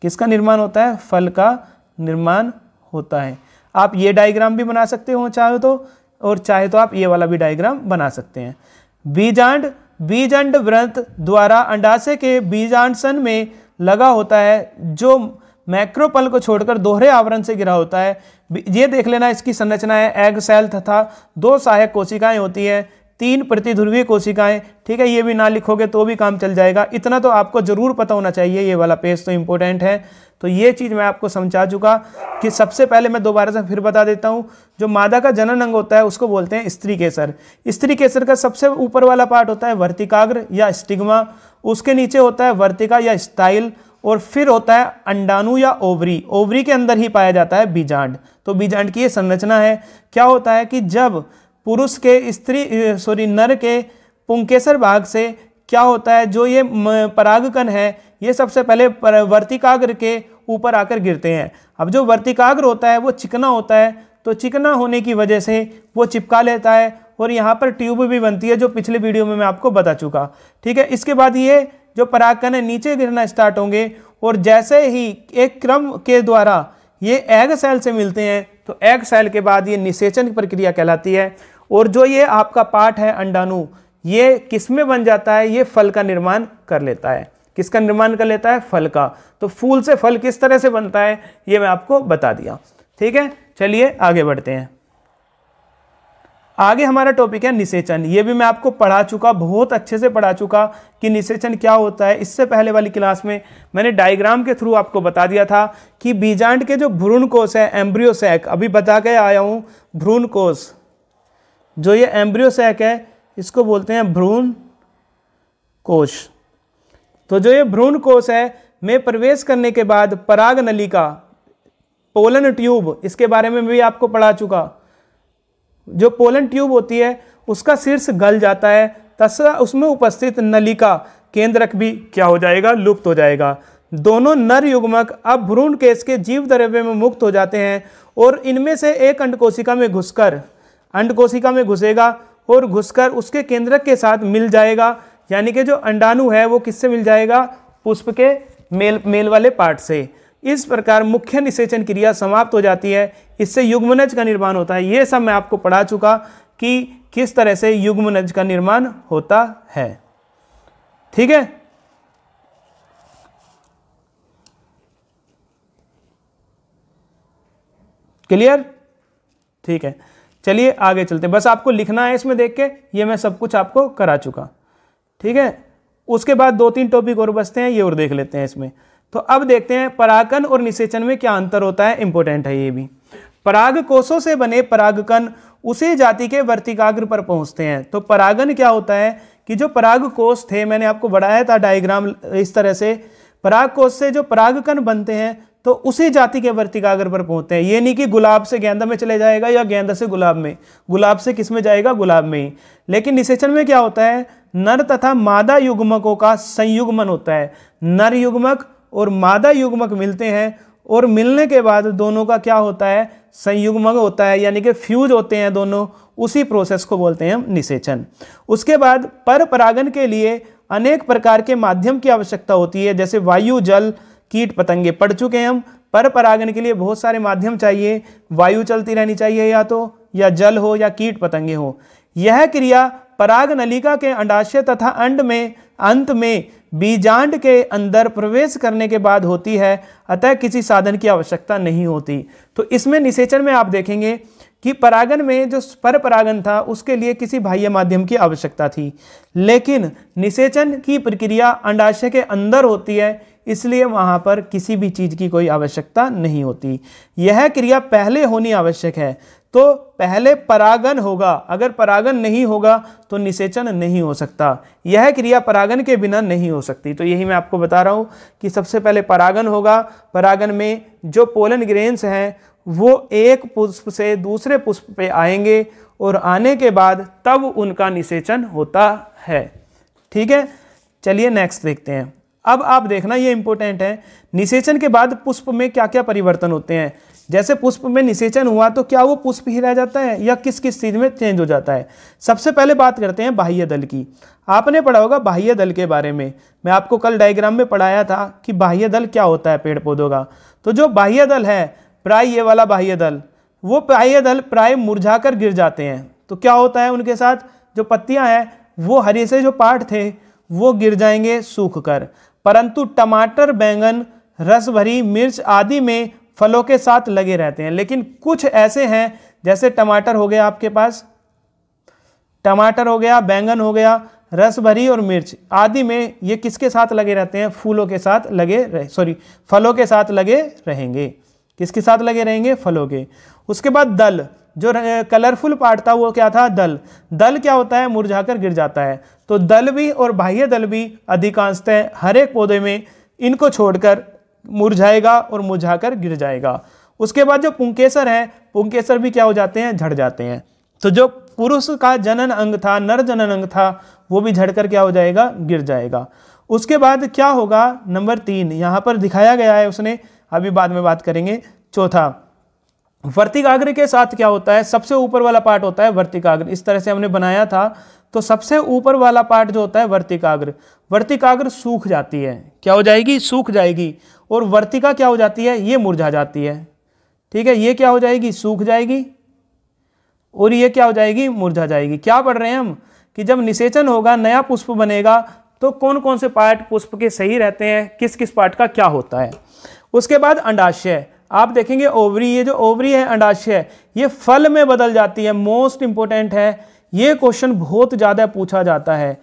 किसका निर्माण होता है? फल का निर्माण होता है। आप ये डायग्राम भी बना सकते हो चाहे तो, और चाहे तो आप ये वाला भी डायग्राम बना सकते हैं। बीजांड व्रत द्वारा अंडाशय के बीजांडसन में लगा होता है, जो मैक्रोपल को छोड़कर दोहरे आवरण से घिरा होता है। ये देख लेना, इसकी संरचना है एग सेल तथा 2 सहायक कोशिकाएं होती है, 3 प्रतिध्रुवीय कोशिकाएं। ठीक है, ये भी ना लिखोगे तो भी काम चल जाएगा। इतना तो आपको जरूर पता होना चाहिए, ये वाला पेज तो इंपॉर्टेंट है। तो ये चीज़ मैं आपको समझा चुका कि सबसे पहले मैं दोबारा से फिर बता देता हूँ, जो मादा का जनन अंग होता है उसको बोलते हैं स्त्री केसर। स्त्री केसर का सबसे ऊपर वाला पार्ट होता है वर्तिकाग्र या स्टिग्मा, उसके नीचे होता है वर्तिका या स्टाइल, और फिर होता है अंडाणु या ओवरी। ओवरी के अंदर ही पाया जाता है बीजांड। तो बीजांड की ये संरचना है। क्या होता है कि जब पुरुष के नर के पुंकेसर भाग से क्या होता है, जो ये परागकण है ये सबसे पहले वर्तिकाग्र के ऊपर आकर गिरते हैं। अब जो वर्तिकाग्र होता है वो चिकना होता है, तो चिकना होने की वजह से वो चिपका लेता है और यहाँ पर ट्यूब भी बनती है, जो पिछले वीडियो में मैं आपको बता चुका। ठीक है, इसके बाद ये जो परागकण है नीचे गिरना स्टार्ट होंगे, और जैसे ही एक क्रम के द्वारा ये एग सेल से मिलते हैं, तो एग सेल के बाद ये निषेचन की प्रक्रिया कहलाती है। और जो ये आपका पार्ट है अंडाणु, ये किसमें बन जाता है? ये फल का निर्माण कर लेता है। किसका निर्माण कर लेता है? फल का। तो फूल से फल किस तरह से बनता है ये मैं आपको बता दिया। ठीक है, चलिए आगे बढ़ते हैं। आगे हमारा टॉपिक है निषेचन। ये भी मैं आपको पढ़ा चुका, बहुत अच्छे से पढ़ा चुका कि निषेचन क्या होता है। इससे पहले वाली क्लास में मैंने डायग्राम के थ्रू आपको बता दिया था कि बीजांड के जो भ्रूण कोश है, एम्ब्रियो सैक, अभी बता के आया हूँ भ्रूण कोश, जो ये एम्ब्रियो सैक है इसको बोलते हैं भ्रूण कोश। तो जो ये भ्रूण कोश है में प्रवेश करने के बाद पराग नलिका, पोलन ट्यूब, इसके बारे में भी आपको पढ़ा चुका। जो पोलन ट्यूब होती है उसका शीर्ष गल जाता है, तथा उसमें उपस्थित नलिका केंद्रक भी क्या हो जाएगा? लुप्त हो जाएगा। दोनों नर युग्मक अब भ्रूण केश के जीव द्रव्य में मुक्त हो जाते हैं, और इनमें से एक अंडकोशिका में घुसेगा और घुसकर उसके केंद्रक के साथ मिल जाएगा। यानी कि जो अंडाणु है वो किससे मिल जाएगा? पुष्प के मेल वाले पार्ट से। इस प्रकार मुख्य निषेचन क्रिया समाप्त हो जाती है। इससे युग्मनज का निर्माण होता है। ये सब मैं आपको पढ़ा चुका कि किस तरह से युग्मनज का निर्माण होता है। ठीक है, क्लियर? ठीक है, चलिए आगे चलते हैं। बस आपको लिखना है इसमें देख के, ये मैं सब कुछ आपको करा चुका। ठीक है, उसके बाद 2-3 टॉपिक और बचते हैं, ये और देख लेते हैं इसमें। तो अब देखते हैं परागकण और निषेचन में क्या अंतर होता है। इंपॉर्टेंट है ये भी। पराग कोशों से बने परागकण उसी जाति के वर्तिकाग्र पर पहुंचते हैं। तो परागन क्या होता है कि जो पराग कोश थे, मैंने आपको बढ़ाया था डायग्राम इस तरह से, पराग कोश से जो परागकण बनते हैं तो उसी जाति के वर्तिकाग्र पर पहुंचते हैं। ये नहीं कि गुलाब से गेंदा में चले जाएगा या गेंदा से गुलाब में, गुलाब से किस में जाएगा? गुलाब में ही। लेकिन निषेचन में क्या होता है? नर तथा मादा युग्मकों का संयुग्मन होता है। नर युग्मक और मादा युग्मक मिलते हैं, और मिलने के बाद दोनों का क्या होता है? संयुग्मन होता है, यानी कि फ्यूज होते हैं दोनों। उसी प्रोसेस को बोलते हैं हम निषेचन। उसके बाद पर परागन के लिए अनेक प्रकार के माध्यम की आवश्यकता होती है, जैसे वायु, जल, कीट पतंगे पढ़ चुके हैं हम। पर परागन के लिए बहुत सारे माध्यम चाहिए। वायु चलती रहनी चाहिए या तो, या जल हो, या कीट पतंगे हो। यह क्रिया पराग नलिका के अंडाशय तथा अंत में बीजांड के अंदर प्रवेश करने के बाद होती है, अतः किसी साधन की आवश्यकता नहीं होती। तो इसमें निषेचन में आप देखेंगे कि परागन में जो पर परागन था उसके लिए किसी बाह्य माध्यम की आवश्यकता थी, लेकिन निषेचन की प्रक्रिया अंडाशय के अंदर होती है, इसलिए वहां पर किसी भी चीज की कोई आवश्यकता नहीं होती। यह क्रिया पहले होनी आवश्यक है। तो पहले परागन होगा, अगर परागन नहीं होगा तो निषेचन नहीं हो सकता। यह क्रिया परागन के बिना नहीं हो सकती। तो यही मैं आपको बता रहा हूं कि सबसे पहले परागन होगा। परागन में जो पोलन ग्रेन्स हैं वो एक पुष्प से दूसरे पुष्प पे आएंगे और आने के बाद तब उनका निषेचन होता है। ठीक है, चलिए नेक्स्ट देखते हैं। अब आप देखना, ये इंपॉर्टेंट है, निषेचन के बाद पुष्प में क्या क्या परिवर्तन होते हैं। जैसे पुष्प में निषेचन हुआ तो क्या वो पुष्प ही रह जाता है या किस किस चीज़ में चेंज हो जाता है। सबसे पहले बात करते हैं बाह्य दल की। आपने पढ़ा होगा बाह्य दल के बारे में, मैं आपको कल डायग्राम में पढ़ाया था कि बाह्य दल क्या होता है पेड़ पौधों का। तो जो बाह्य दल है, प्राय ये वाला बाह्य दल, वो बाह्य दल प्राय मुरझाकर गिर जाते हैं। तो क्या होता है उनके साथ, जो पत्तियां हैं वो हरे से जो पार्ट थे वो गिर जाएंगे सूख कर। परंतु टमाटर, बैंगन, रस भरी मिर्च आदि में फलों के साथ लगे रहते हैं। लेकिन कुछ ऐसे हैं, जैसे टमाटर हो गया आपके पास, टमाटर हो गया, बैंगन हो गया, रस भरी और मिर्च आदि में ये किसके साथ लगे रहते हैं, फूलों के साथ फलों के साथ लगे रहेंगे। किसके साथ लगे रहेंगे, फलों के। उसके बाद दल, जो कलरफुल पार्ट था वो क्या था, दल। दल क्या होता है, मुरझाकर गिर जाता है। तो दल भी और बाह्य दल भी अधिकांशतः हर एक पौधे में इनको छोड़कर मुरझाएगा और मुरझाकर गिर जाएगा। उसके बाद जो पुंकेसर है, पुंकेसर भी क्या हो जाते हैं, झड़ जाते हैं। तो जो पुरुष का जनन अंग था, नर जनन अंग था, वो भी झड़कर क्या हो जाएगा, गिर जाएगा। उसके बाद क्या होगा, नंबर 3 यहाँ पर दिखाया गया है उसने, अभी बाद में बात करेंगे। चौथा, वर्तिकाग्र के साथ क्या होता है, सबसे ऊपर वाला पार्ट होता है वर्तिकाग्र। इस तरह से हमने बनाया था, तो सबसे ऊपर वाला पार्ट जो होता है वर्तिकाग्र, वर्तिकाग्र सूख जाती है। क्या हो जाएगी, सूख जाएगी। और वर्तिका क्या हो जाती है, ये मुरझा जाती है। ठीक है, ये क्या हो जाएगी, सूख जाएगी, और ये क्या हो जाएगी, मुरझा जाएगी। क्या पढ़ रहे हैं हम कि जब निषेचन होगा, नया पुष्प बनेगा, तो कौन कौन से पार्ट पुष्प के सही रहते हैं, किस किस पार्ट का क्या होता है। उसके बाद अंडाशय, आप देखेंगे ओवरी, ये जो ओवरी है, अंडाशय, ये फल में बदल जाती है। मोस्ट इंपोर्टेंट है, ये क्वेश्चन बहुत ज़्यादा पूछा जाता है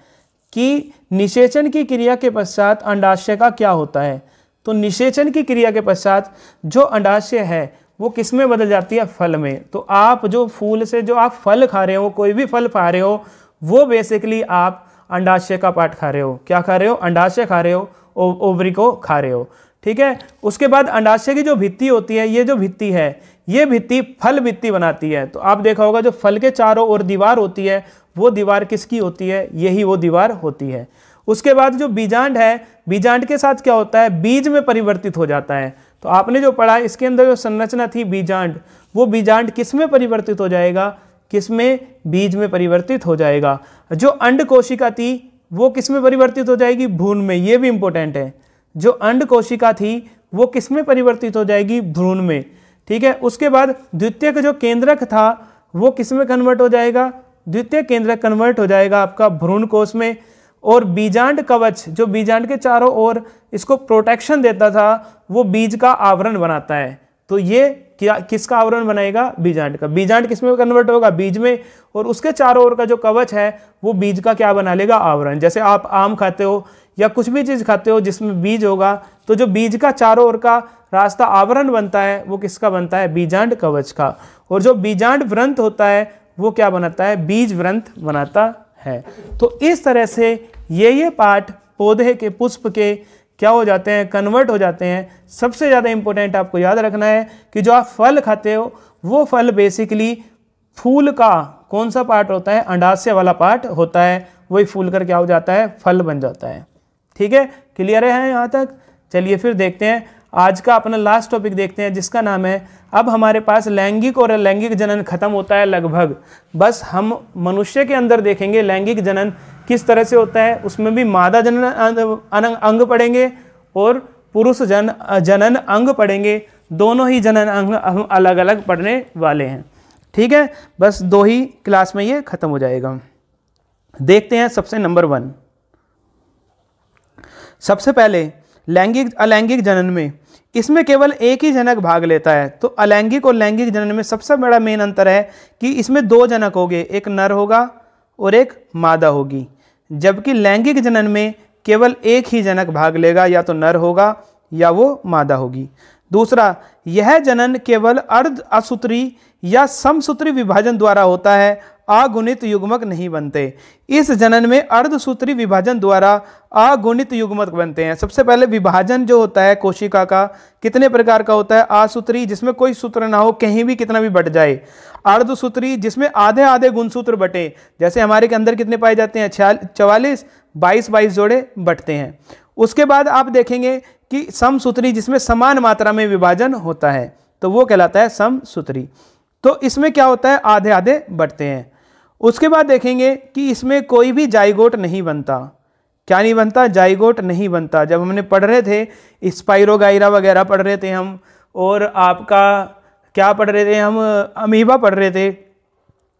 कि निषेचन की क्रिया के पश्चात अंडाशय का क्या होता है। तो निषेचन की क्रिया के पश्चात जो अंडाशय है वो किस में बदल जाती है, फल में। तो आप जो फूल से जो आप फल खा रहे हो, कोई भी फल खा रहे हो, वो बेसिकली आप अंडाशय का पार्ट खा रहे हो। क्या खा रहे हो, अंडाशय खा रहे हो, ओवरी को खा रहे हो। ठीक है, उसके बाद अंडाशय की जो भित्ति होती है, ये जो भित्ति है, ये भित्ति फल भित्ति बनाती है। तो आप देखा होगा जो फल के चारों ओर दीवार होती है, वो दीवार किसकी होती है, यही वो दीवार होती है। उसके बाद जो बीजांड है, बीजांड के साथ क्या होता है, बीज में परिवर्तित हो जाता है। तो आपने जो पढ़ा, इसके अंदर जो संरचना थी बीजांड, वो बीजांड किस में परिवर्तित हो जाएगा, किस में, बीज में परिवर्तित हो जाएगा। जो अंड कोशिका थी वो किस में परिवर्तित हो जाएगी, भ्रूण में। ये भी इंपॉर्टेंट है, जो अंड कोशिका थी वो किस में परिवर्तित हो जाएगी, भ्रूण में। ठीक है, उसके बाद द्वितीयक जो केंद्रक था वो किस में कन्वर्ट हो जाएगा, द्वितीय केंद्रक कन्वर्ट हो जाएगा आपका भ्रूण कोश में। और बीजांड कवच, जो बीजांड के चारों ओर इसको प्रोटेक्शन देता था, वो बीज का आवरण बनाता है। तो ये क्या, किसका आवरण बनाएगा, बीजांड का। बीजांड किस में कन्वर्ट होगा, बीज में। और उसके चारों ओर का जो कवच है वो बीज का क्या बना लेगा, आवरण। जैसे आप आम खाते हो या कुछ भी चीज़ खाते हो जिसमें बीज होगा, तो जो बीज का चारों ओर का रास्ता आवरण बनता है वो किसका बनता है, बीजांड कवच का। और जो बीजांड व्रंत होता है वो क्या बनाता है, बीज व्रंत बनाता है। तो इस तरह से ये पार्ट पौधे के, पुष्प के क्या हो जाते हैं, कन्वर्ट हो जाते हैं। सबसे ज़्यादा इंपॉर्टेंट आपको याद रखना है कि जो आप फल खाते हो वो फल बेसिकली फूल का कौन सा पार्ट होता है, अंडाशय वाला पार्ट होता है। वही फूल कर क्या हो जाता है, फल बन जाता है। ठीक है, क्लियर है यहाँ तक। चलिए फिर देखते हैं आज का अपना लास्ट टॉपिक देखते हैं, जिसका नाम है, अब हमारे पास लैंगिक और अलैंगिक जनन खत्म होता है लगभग। बस हम मनुष्य के अंदर देखेंगे लैंगिक जनन किस तरह से होता है, उसमें भी मादा जनन अंग पढ़ेंगे और पुरुष जनन अंग पढ़ेंगे। दोनों ही जनन अंग हम अलग अलग पढ़ने वाले हैं। ठीक है, बस 2 ही क्लास में ये खत्म हो जाएगा। देखते हैं सबसे नंबर 1। सबसे पहले लैंगिक अलैंगिक जनन में, इसमें केवल एक ही जनक भाग लेता है। तो अलैंगिक और लैंगिक जनन में सबसे बड़ा मेन अंतर है कि इसमें 2 जनक होंगे, एक नर होगा और एक मादा होगी। जबकि लैंगिक जनन में केवल एक ही जनक भाग लेगा, या तो नर होगा या वो मादा होगी। दूसरा, यह जनन केवल अर्ध असूत्री या समसूत्री विभाजन द्वारा होता है। अगुणित युग्मक नहीं बनते। इस जनन में अर्धसूत्री विभाजन द्वारा अगुणित युग्मक बनते हैं। सबसे पहले विभाजन जो होता है कोशिका का कितने प्रकार का होता है? असूत्री, जिसमें कोई सूत्र ना हो, कहीं भी कितना भी बट जाए। अर्धसूत्री, जिसमें आधे आधे गुणसूत्र बटे, जैसे हमारे के अंदर कितने पाए जाते हैं? 44, 22 जोड़े बटते हैं। उसके बाद आप देखेंगे कि समसूत्री, जिसमें समान मात्रा में विभाजन होता है, तो वो कहलाता है समसूत्री। तो इसमें क्या होता है? आधे आधे बटते हैं। उसके बाद देखेंगे कि इसमें कोई भी जाइगोट नहीं बनता। क्या नहीं बनता? जाइगोट नहीं बनता। जब हमने पढ़ रहे थे स्पाइरोगाइरा वगैरह पढ़ रहे थे हम, और आपका क्या पढ़ रहे थे हम? अमीबा पढ़ रहे थे,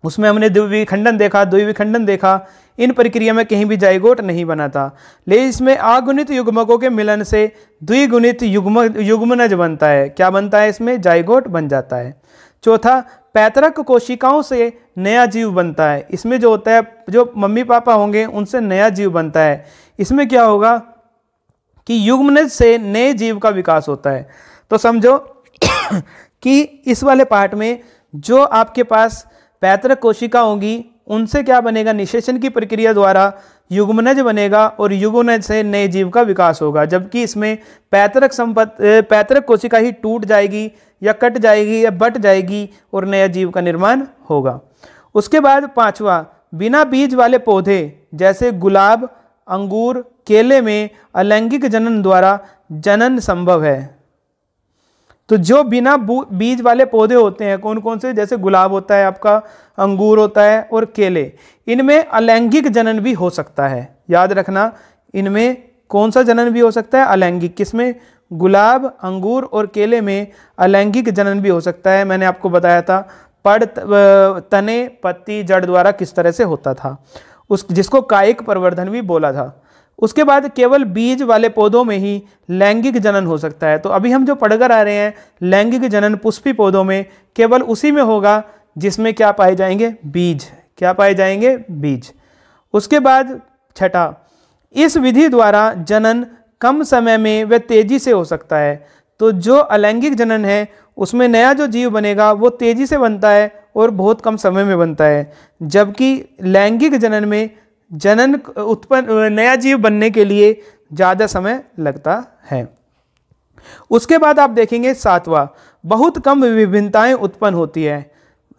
उसमें हमने द्विविखंडन देखा, द्विविखंडन देखा। इन प्रक्रिया में कहीं भी जाइगोट नहीं बना था। लेकिन इसमें अगुणित युग्मकों के मिलन से द्विगुणित युग्मनज बनता है। क्या बनता है? इसमें जाइगोट बन जाता है। चौथा, पैतृक कोशिकाओं से नया जीव बनता है। इसमें जो होता है, जो मम्मी पापा होंगे उनसे नया जीव बनता है। इसमें क्या होगा कि युग्मनज से नए जीव का विकास होता है। तो समझो कि इस वाले पार्ट में जो आपके पास पैतृक कोशिका होंगी उनसे क्या बनेगा? निषेचन की प्रक्रिया द्वारा युग्मनज बनेगा और युग्मनज से नए जीव का विकास होगा। जबकि इसमें पैतृक कोशिका ही टूट जाएगी या कट जाएगी या बट जाएगी और नया जीव का निर्माण होगा। उसके बाद पांचवा, बिना बीज वाले पौधे जैसे गुलाब, अंगूर, केले में अलैंगिक जनन द्वारा जनन संभव है। तो जो बिना बीज वाले पौधे होते हैं कौन कौन से? जैसे गुलाब होता है आपका, अंगूर होता है और केले, इनमें अलैंगिक जनन भी हो सकता है। याद रखना, इनमें कौन सा जनन भी हो सकता है? अलैंगिक। किसमें? गुलाब, अंगूर और केले में अलैंगिक जनन भी हो सकता है। मैंने आपको बताया था पड़, तने, पत्ती, जड़ द्वारा किस तरह से होता था, जिसको कायिक प्रवर्धन भी बोला था। उसके बाद केवल बीज वाले पौधों में ही लैंगिक जनन हो सकता है। तो अभी हम जो पढ़कर आ रहे हैं लैंगिक जनन पुष्पी पौधों में केवल उसी में होगा जिसमें क्या पाए जाएंगे? बीज। क्या पाए जाएंगे? बीज। उसके बाद छठा, इस विधि द्वारा जनन कम समय में व तेजी से हो सकता है। तो जो अलैंगिक जनन है उसमें नया जो जीव बनेगा वो तेजी से बनता है और बहुत कम समय में बनता है। जबकि लैंगिक जनन में जनन उत्पन्न नया जीव बनने के लिए ज़्यादा समय लगता है। उसके बाद आप देखेंगे सातवां, बहुत कम विभिन्नताएं उत्पन्न होती है।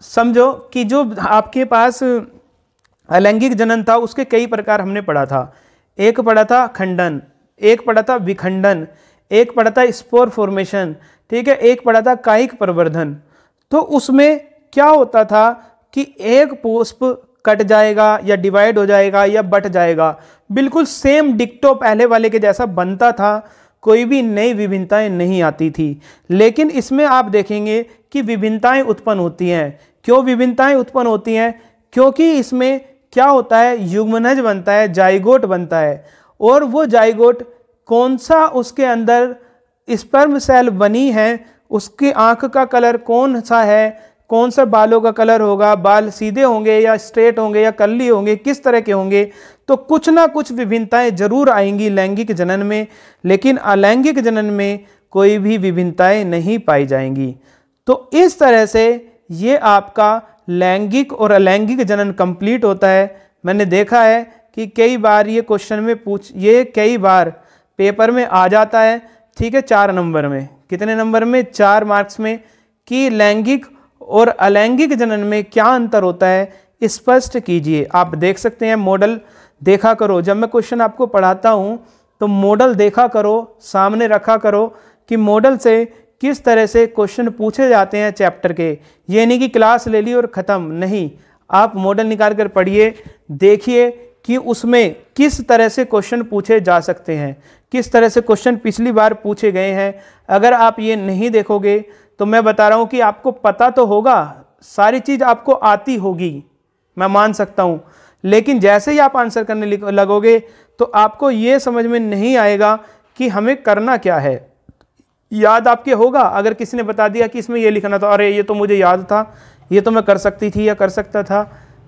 समझो कि जो आपके पास अलैंगिक जनन था उसके कई प्रकार हमने पढ़ा था। एक पढ़ा था खंडन, एक पढ़ा था विखंडन, एक पढ़ा था स्पोर फॉर्मेशन, ठीक है, एक पढ़ा था कायिक प्रवर्धन। तो उसमें क्या होता था कि एक पुष्प कट जाएगा या डिवाइड हो जाएगा या बट जाएगा, बिल्कुल सेम डिक्टो पहले वाले के जैसा बनता था, कोई भी नई विभिन्नताएं नहीं आती थी। लेकिन इसमें आप देखेंगे कि विभिन्नताएं उत्पन्न होती हैं। क्यों विभिन्नताएं उत्पन्न होती हैं? क्योंकि इसमें क्या होता है? युग्मनज बनता है, जाइगोट बनता है। और वो जाइगोट कौन सा उसके अंदर स्पर्म सेल बनी है, उसकी आंख का कलर कौन सा है, कौन सा बालों का कलर होगा, बाल सीधे होंगे या स्ट्रेट होंगे या कर्ली होंगे, किस तरह के होंगे, तो कुछ ना कुछ विभिन्नताएं जरूर आएंगी लैंगिक जनन में। लेकिन अलैंगिक जनन में कोई भी विभिन्नताएं नहीं पाई जाएंगी। तो इस तरह से ये आपका लैंगिक और अलैंगिक जनन कंप्लीट होता है। मैंने देखा है कि कई बार ये क्वेश्चन में ये कई बार पेपर में आ जाता है, ठीक है, 4 नंबर में। कितने नंबर में? 4 मार्क्स में, कि लैंगिक और अलैंगिक जनन में क्या अंतर होता है, स्पष्ट कीजिए। आप देख सकते हैं, मॉडल देखा करो। जब मैं क्वेश्चन आपको पढ़ाता हूं तो मॉडल देखा करो, सामने रखा करो कि मॉडल से किस तरह से क्वेश्चन पूछे जाते हैं चैप्टर के। ये नहीं कि क्लास ले ली और ख़त्म, नहीं, आप मॉडल निकाल कर पढ़िए, देखिए कि उसमें किस तरह से क्वेश्चन पूछे जा सकते हैं, किस तरह से क्वेश्चन पिछली बार पूछे गए हैं। अगर आप ये नहीं देखोगे तो मैं बता रहा हूँ कि आपको पता तो होगा, सारी चीज़ आपको आती होगी, मैं मान सकता हूँ, लेकिन जैसे ही आप आंसर करने लगोगे तो आपको ये समझ में नहीं आएगा कि हमें करना क्या है। याद आपके होगा, अगर किसी ने बता दिया कि इसमें ये लिखना था, अरे ये तो मुझे याद था, ये तो मैं कर सकती थी या कर सकता था,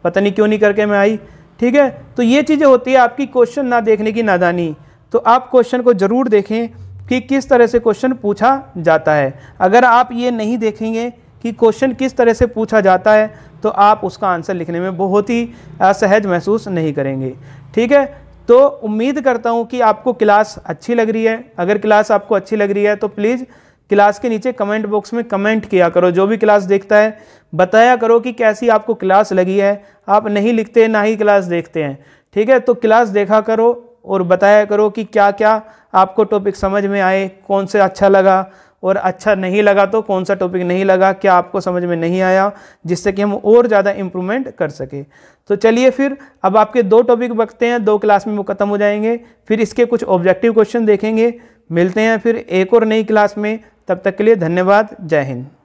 पता नहीं क्यों नहीं करके मैं आई, ठीक है। तो ये चीज़ें होती है आपकी क्वेश्चन ना देखने की नादानी। तो आप क्वेश्चन को ज़रूर देखें कि किस तरह से क्वेश्चन पूछा जाता है। अगर आप ये नहीं देखेंगे कि कि क्वेश्चन किस तरह से पूछा जाता है तो आप उसका आंसर लिखने में बहुत ही असहज महसूस नहीं करेंगे। ठीक है, तो उम्मीद करता हूँ कि आपको क्लास अच्छी लग रही है। अगर क्लास आपको अच्छी लग रही है तो प्लीज़ क्लास के नीचे कमेंट बॉक्स में कमेंट किया करो। जो भी क्लास देखता है बताया करो कि कैसी आपको क्लास लगी है। आप नहीं लिखते ना ही क्लास देखते हैं, ठीक है, तो क्लास देखा करो और बताया करो कि क्या क्या आपको टॉपिक समझ में आए, कौन से अच्छा लगा, और अच्छा नहीं लगा तो कौन सा टॉपिक नहीं लगा, क्या आपको समझ में नहीं आया, जिससे कि हम और ज़्यादा इम्प्रूवमेंट कर सके। तो चलिए फिर अब आपके 2 टॉपिक बचते हैं, 2 क्लास में वो ख़त्म हो जाएंगे। फिर इसके कुछ ऑब्जेक्टिव क्वेश्चन देखेंगे। मिलते हैं फिर एक और नई क्लास में, तब तक के लिए धन्यवाद। जय हिंद।